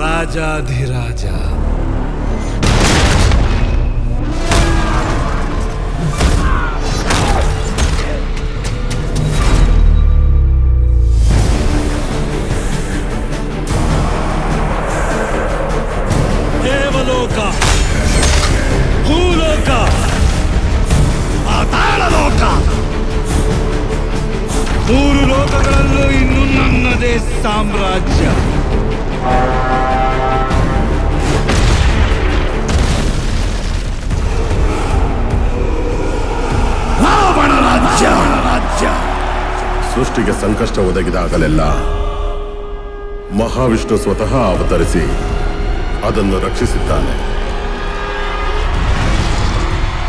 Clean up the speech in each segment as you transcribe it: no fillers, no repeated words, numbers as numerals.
ರಾಜಾಧಿರಾಜ. ದೇವಲೋಕ, ಭೂಲೋಕ, ಪಾತಾಳಲೋಕ, ಮೂರು ಲೋಕಗಳಲ್ಲೂ ಇನ್ನು ನನ್ನದೇ ಸಾಮ್ರಾಜ್ಯ. ರಾವಣ ರಾಜ್ಯ. ಸೃಷ್ಟಿಗೆ ಸಂಕಷ್ಟ ಒದಗಿದಾಗಲೆಲ್ಲ ಮಹಾವಿಷ್ಣು ಸ್ವತಃ ಅವತರಿಸಿ ಅದನ್ನು ರಕ್ಷಿಸಿದ್ದಾನೆ.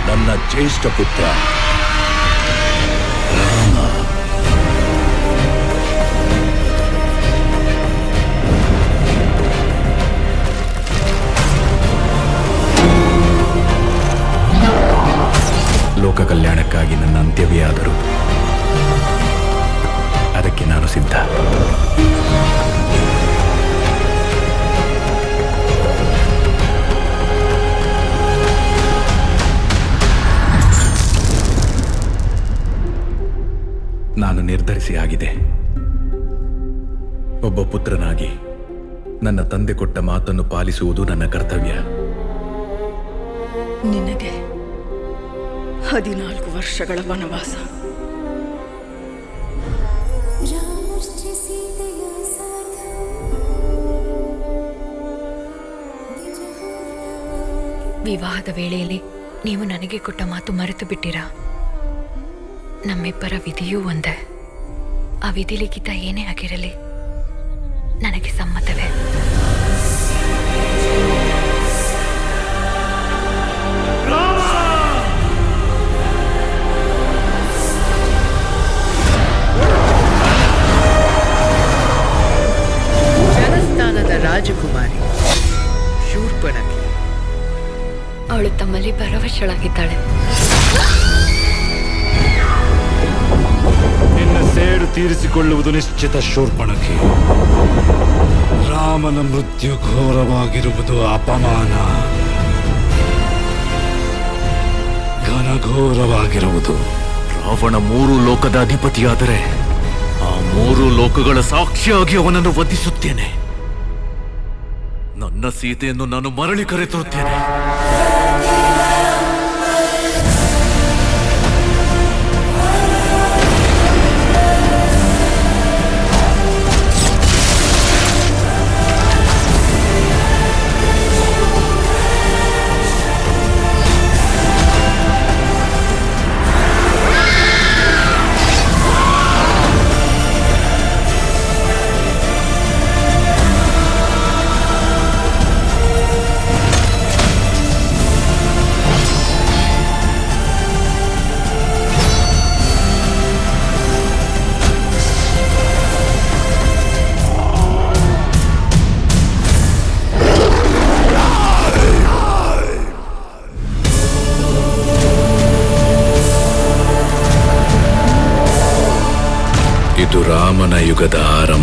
ನನ್ನ ಜ್ಯೇಷ್ಠ ಪುತ್ರ ರಾಮ. ಲೋಕ ಕಲ್ಯಾಣಕ್ಕಾಗಿ ನನ್ನ ಅಂತ್ಯವೇ ಆದರೂ ಅದಕ್ಕೆ ನಾನು ಸಿದ್ಧ. ನಾನು ನಿರ್ಧರಿಸಿ ಆಗಿದೆ. ಒಬ್ಬ ಪುತ್ರನಾಗಿ ನನ್ನ ತಂದೆ ಕೊಟ್ಟ ಮಾತನ್ನು ಪಾಲಿಸುವುದು ನನ್ನ ಕರ್ತವ್ಯ. ನಿನಗೆ 14 ವರ್ಷಗಳ ವನವಾಸ. ವಿವಾಹದ ವೇಳೆಯಲ್ಲಿ ನೀವು ನನಗೆ ಕೊಟ್ಟ ಮಾತು ಮರೆತು ಬಿಟ್ಟಿರಾ? ನಮ್ಮಿಬ್ಬರ ವಿಧಿಯೂ ಒಂದೇ. ಆ ವಿಧಿ ಲಿಖಿತ ಏನೇ ಆಗಿರಲಿ ನನಗೆ ಸಮ್ಮತವೇ. ಜನಸ್ಥಾನದ ರಾಜಕುಮಾರಿ ಶೂರ್ಪಣಖಿ. ಅವಳು ತಮ್ಮಲ್ಲಿ ಪರವಶಳಾಗಿದ್ದಾಳೆ. ನಿನ್ನ ಸೇಡು ತೀರಿಸಿಕೊಳ್ಳುವುದು ನಿಶ್ಚಿತ ಶೂರ್ಪಣಖಿ. ರಾಮನ ಮೃತ್ಯು ಘೋರವಾಗಿರುವುದು ಅಪಮಾನ, ಘನಘೋರವಾಗಿರುವುದು. ರಾವಣ 3 ಲೋಕದ ಅಧಿಪತಿಯಾದರೆ ಆ 3 ಲೋಕಗಳ ಸಾಕ್ಷಿಯಾಗಿ ಅವನನ್ನು ವಧಿಸುತ್ತೇನೆ. ನನ್ನ ಸೀತೆಯನ್ನು ನಾನು ಮರಳಿ ಕರೆತರುತ್ತೇನೆ. ಇದು ರಾಮನ ಯುಗದ ಆರಂಭ.